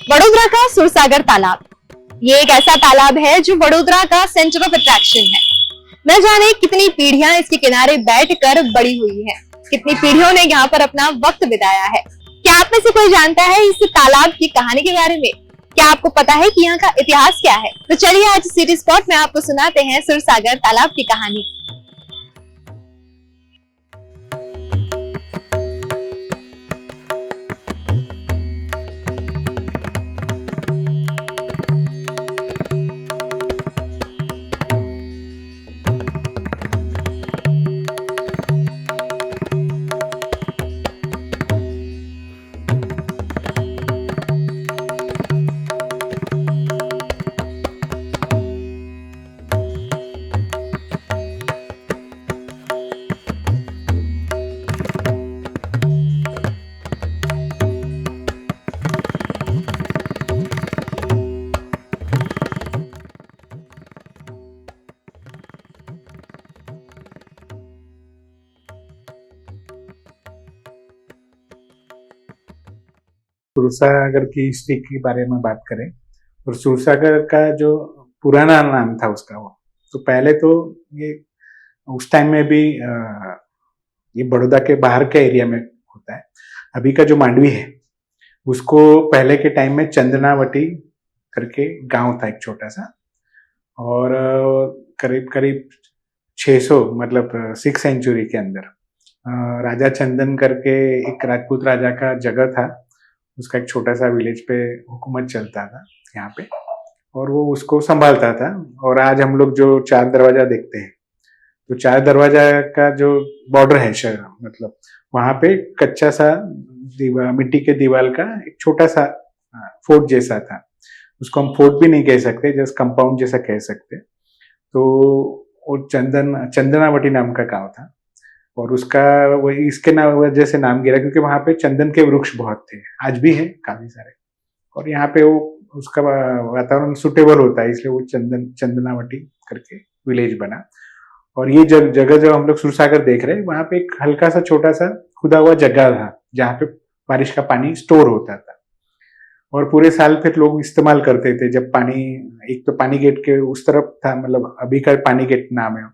वडोदरा का सुरसागर तालाब ये एक ऐसा तालाब है जो वडोदरा का सेंटर ऑफ अट्रैक्शन है। न जाने कितनी पीढ़ियां इसके किनारे बैठकर बड़ी हुई है, कितनी पीढ़ियों ने यहाँ पर अपना वक्त बिताया है। क्या आप में से कोई जानता है इस तालाब की कहानी के बारे में? क्या आपको पता है कि यहाँ का इतिहास क्या है? तो चलिए आज सिटी स्पॉट में आपको सुनाते हैं सुरसागर तालाब की कहानी। सुरसागर की हिस्ट्री के बारे में बात करें और सुरसागर का जो पुराना नाम था उसका वो तो पहले तो ये उस टाइम में भी ये बड़ौदा के बाहर के एरिया में होता है। अभी का जो मांडवी है उसको पहले के टाइम में चंदनावटी करके गांव था एक छोटा सा, और करीब करीब 600 मतलब 6 सेंचुरी के अंदर राजा चंदन करके एक राजपूत राजा का जगह था, उसका एक छोटा सा विलेज पे हुकूमत चलता था यहाँ पे, और वो उसको संभालता था। और आज हम लोग जो 4 दरवाजा देखते हैं तो 4 दरवाजा का जो बॉर्डर है शहर, मतलब वहां पे कच्चा सा मिट्टी के दीवार का एक छोटा सा फोर्ट जैसा था। उसको हम फोर्ट भी नहीं कह सकते, जस्ट कंपाउंड जैसा कह सकते। तो वो चंदनावटी नाम का गांव था, और उसका वही इसके नाम वजह से नाम गिरा क्योंकि वहां पे चंदन के वृक्ष बहुत थे, आज भी हैं काफी सारे, और यहाँ पे वो उसका वातावरण सुटेबल होता है, इसलिए वो चंदनावटी करके विलेज बना। और ये जगह जो हम लोग सुरसागर देख रहे हैं वहां पे एक हल्का सा छोटा सा खुदा हुआ जगह था जहाँ पे बारिश का पानी स्टोर होता था, और पूरे साल फिर लोग इस्तेमाल करते थे। जब पानी, एक तो पानी गेट के उस तरफ था, मतलब अभी का पानी गेट नाम है,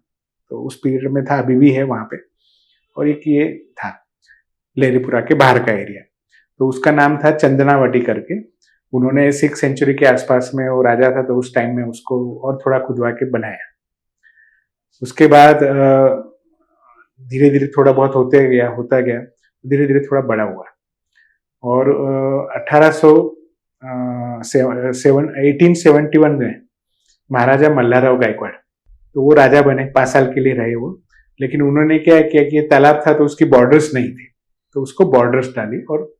तो उस पीरियड में था, अभी भी है वहां पे। और एक ये था लेरीपुरा के बाहर का एरिया, तो उसका नाम था चंदनावटी करके। उन्होंने 6 सेंचुरी के आसपास में वो राजा था, तो उस टाइम में उसको और थोड़ा खुदवा के बनाया। उसके बाद धीरे धीरे थोड़ा बहुत होता गया, धीरे धीरे थोड़ा बड़ा हुआ, और 1871 में महाराजा मल्हारराव गायकवाड़, तो वो राजा बने, 5 साल के लिए रहे वो। लेकिन उन्होंने क्या किया कि ये तालाब था तो उसकी बॉर्डर्स नहीं थी, तो उसको बॉर्डर्स डाली, और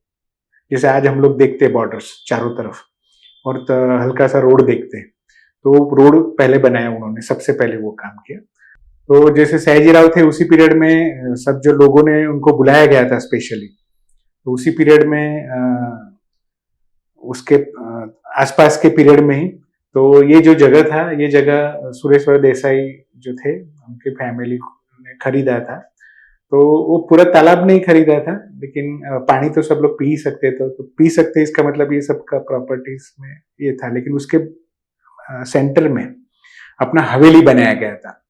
जैसे आज हम लोग देखते हैं बॉर्डर्स चारों तरफ, और हल्का सा रोड देखते हैं, तो रोड पहले बनाया उन्होंने, सबसे पहले वो काम किया। तो जैसे सयाजीराव थे उसी पीरियड में सब जो लोगों ने उनको बुलाया गया था स्पेशली, तो उसी पीरियड में उसके आसपास के पीरियड में ही, तो ये जो जगह था, ये जगह सुरेश्वर देसाई जो थे उनकी फैमिली ने खरीदा था। तो वो पूरा तालाब नहीं खरीदा था, लेकिन पानी तो सब लोग पी ही सकते थे, तो पी सकते, इसका मतलब ये सब का प्रॉपर्टीज में ये था। लेकिन उसके सेंटर में अपना हवेली बनाया गया था,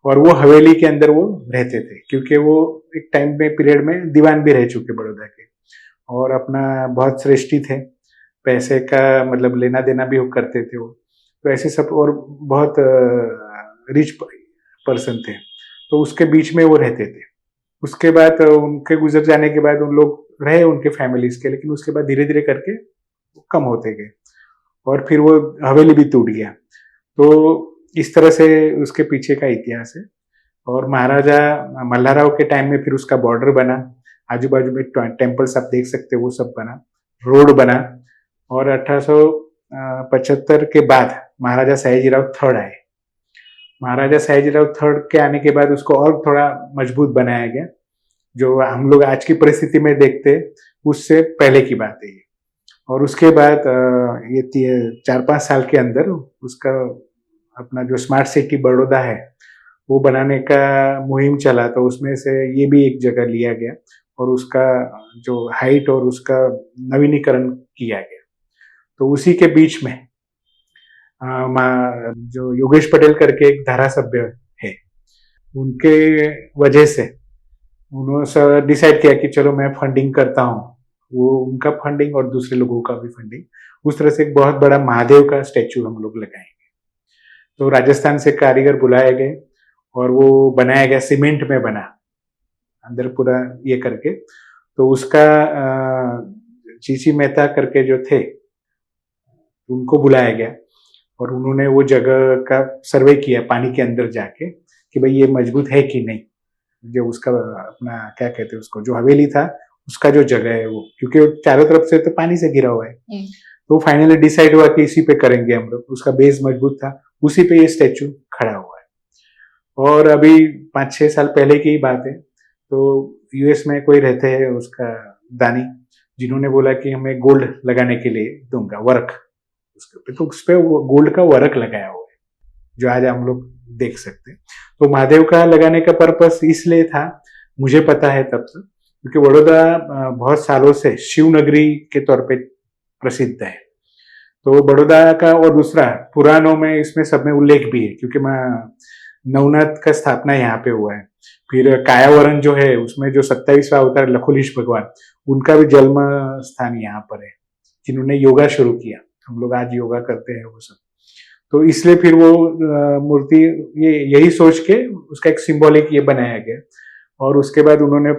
और वो हवेली के अंदर वो रहते थे, क्योंकि वो एक टाइम में पीरियड में दीवान भी रह चुके बड़ौदा के, और अपना बहुत श्रेष्ठी थे, पैसे का मतलब लेना देना भी वो करते थे वो, तो ऐसे सब, और बहुत रिच पर्सन थे, तो उसके बीच में वो रहते थे। उसके बाद उनके गुजर जाने के बाद उन लोग रहे उनके फैमिलीज के, लेकिन उसके बाद धीरे धीरे करके कम होते गए, और फिर वो हवेली भी टूट गया। तो इस तरह से उसके पीछे का इतिहास है। और महाराजा मल्हारराव के टाइम में फिर उसका बॉर्डर बना, आजू बाजू में टेम्पल्स आप देख सकते हो, वो सब बना, रोड बना। और 1875 के बाद महाराजा सयाजीराव थर्ड आए। महाराजा सयाजीराव थर्ड के आने के बाद उसको और थोड़ा मजबूत बनाया गया, जो हम लोग आज की परिस्थिति में देखते हैं उससे पहले की बात है ये। और उसके बाद ये 4-5 साल के अंदर उसका अपना जो स्मार्ट सिटी बड़ौदा है वो बनाने का मुहिम चला, तो उसमें से ये भी एक जगह लिया गया, और उसका जो हाइट और उसका नवीनीकरण किया गया। तो उसी के बीच में जो योगेश पटेल करके एक धारासभ्य है, उनके वजह से उन्होंने डिसाइड किया कि चलो मैं फंडिंग करता हूँ, वो उनका फंडिंग और दूसरे लोगों का भी फंडिंग, उस तरह से एक बहुत बड़ा महादेव का स्टैचू हम लोग लगाएंगे। तो राजस्थान से कारीगर बुलाए गए और वो बनाया गया, सीमेंट में बना, अंदर पूरा ये करके। तो उसका चीची मेहता करके जो थे उनको बुलाया गया और उन्होंने वो जगह का सर्वे किया पानी के अंदर जाके कि भाई ये मजबूत है कि नहीं, जो उसका अपना क्या कहते हैं उसको, जो हवेली था उसका जो जगह है वो, क्योंकि चारों तरफ से तो पानी से घिरा हुआ है। तो फाइनली डिसाइड हुआ कि इसी पे करेंगे हम लोग, उसका बेस मजबूत था, उसी पे ये स्टैचू खड़ा हुआ है। और अभी 5-6 साल पहले की बात है, तो यूएस में कोई रहते हैं उसका दानी, जिन्होंने बोला कि हमें गोल्ड लगाने के लिए दूंगा, वर्क उसके पे, तो उस पे गोल्ड का वर्क लगाया हुआ है जो आज हम लोग देख सकते हैं। तो महादेव का लगाने का पर्पस इसलिए था, मुझे पता है तब से, क्योंकि बड़ौदा बहुत सालों से शिव नगरी के तौर पे प्रसिद्ध है। तो बड़ौदा का, और दूसरा पुराणों में इसमें सब में उल्लेख भी है, क्योंकि नवनाथ का स्थापना यहाँ पे हुआ है। फिर कायावरण जो है उसमें जो 27वां अवतार लखोलीश भगवान, उनका भी जन्म स्थान यहाँ पर है, जिन्होंने योगा शुरू किया। हम लोग आज योगा करते हैं वो सब, तो इसलिए फिर वो मूर्ति ये यही सोच के उसका एक सिंबॉलिक ये बनाया गया, और उसके बाद उन्होंने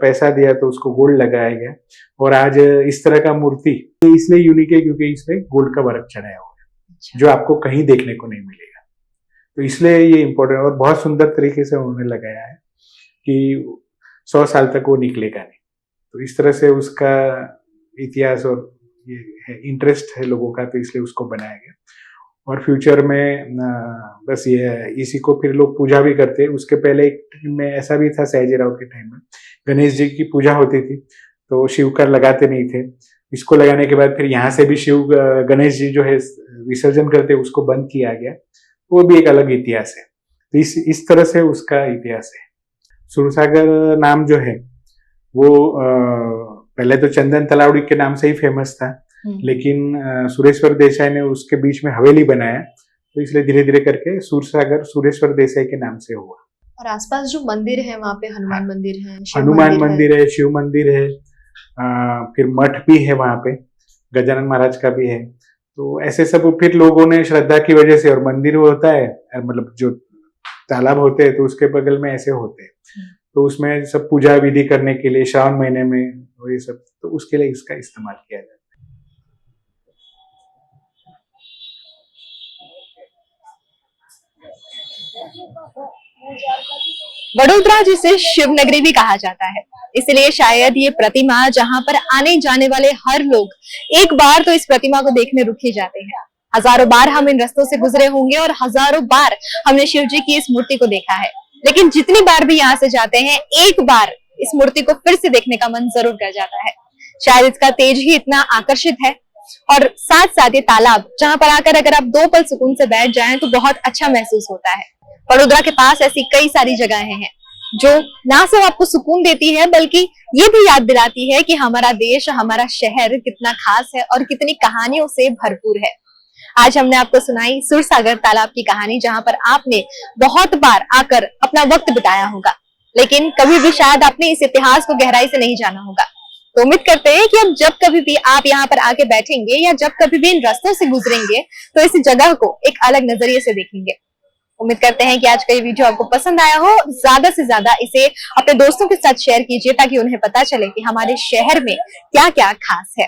पैसा दिया तो उसको गोल्ड लगाया गया। और आज इस तरह का मूर्ति इसलिए यूनिक है क्योंकि इसमें गोल्ड का वर्क चढ़ाया हुआ है, जो आपको कहीं देखने को नहीं मिलेगा। तो इसलिए ये इम्पोर्टेंट, और बहुत सुंदर तरीके से उन्होंने लगाया है कि 100 साल तक वो निकलेगा नहीं। तो इस तरह से उसका इतिहास और ये है, इंटरेस्ट है लोगों का, तो इसलिए उसको बनाया गया। और फ्यूचर में बस ये है, इसी को फिर लोग पूजा भी करते हैं। उसके पहले एक टाइम में ऐसा भी था, सयाजीराव के टाइम में गणेश जी की पूजा होती थी, तो शिव का लगाते नहीं थे। इसको लगाने के बाद फिर यहाँ से भी शिव गणेश जी जो है विसर्जन करते, उसको बंद किया गया। वो भी एक अलग इतिहास है। तो इस तरह से उसका इतिहास है। सूरसागर नाम जो है वो पहले तो चंदन तलावड़ी के नाम से ही फेमस था, लेकिन सुरेश्वर देसाई ने उसके बीच में हवेली बनाया, तो इसलिए धीरे धीरे करके सूरसागर सुरेश्वर देसाई के नाम से हुआ। और आसपास जो मंदिर है वहाँ पे हनुमान मंदिर है, हनुमान मंदिर है, शिव मंदिर है, फिर मठ भी है वहाँ पे, गजानन महाराज का भी है। तो ऐसे सब फिर लोगों ने श्रद्धा की वजह से, और मंदिर होता है मतलब जो तालाब होते हैं तो उसके बगल में ऐसे होते हैं, तो उसमें सब पूजा विधि करने के लिए श्रावण महीने में ये सब, तो उसके लिए इसका इस्तेमाल किया जाता है। वडोदरा जिसे शिव नगरी भी कहा जाता है, इसलिए शायद ये प्रतिमा जहाँ पर आने जाने वाले हर लोग एक बार तो इस प्रतिमा को देखने रुक ही जाते हैं। हजारों बार हम इन रास्तों से गुजरे होंगे और हजारों बार हमने शिव जी की इस मूर्ति को देखा है, लेकिन जितनी बार भी यहाँ से जाते हैं, एक बार इस मूर्ति को फिर से देखने का मन जरूर कर जाता है। शायद इसका तेज ही इतना आकर्षित है, और साथ साथ ये तालाब जहाँ पर आकर अगर आप 2 पल सुकून से बैठ जाएं तो बहुत अच्छा महसूस होता है। वडोदरा के पास ऐसी कई सारी जगहें हैं जो ना सिर्फ आपको सुकून देती है, बल्कि ये भी याद दिलाती है कि हमारा देश, हमारा शहर कितना खास है और कितनी कहानियों से भरपूर है। आज हमने आपको सुनाई सूरसागर तालाब की कहानी, जहाँ पर आपने बहुत बार आकर अपना वक्त बिताया होगा, लेकिन कभी भी शायद आपने इस इतिहास को गहराई से नहीं जाना होगा। तो उम्मीद करते हैं कि अब जब कभी भी आप यहाँ पर आके बैठेंगे या जब कभी भी इन रास्तों से गुजरेंगे तो इस जगह को एक अलग नजरिए से देखेंगे। उम्मीद करते हैं कि आज का ये वीडियो आपको पसंद आया हो। ज्यादा से ज्यादा इसे अपने दोस्तों के साथ शेयर कीजिए ताकि उन्हें पता चले कि हमारे शहर में क्या क्या खास है।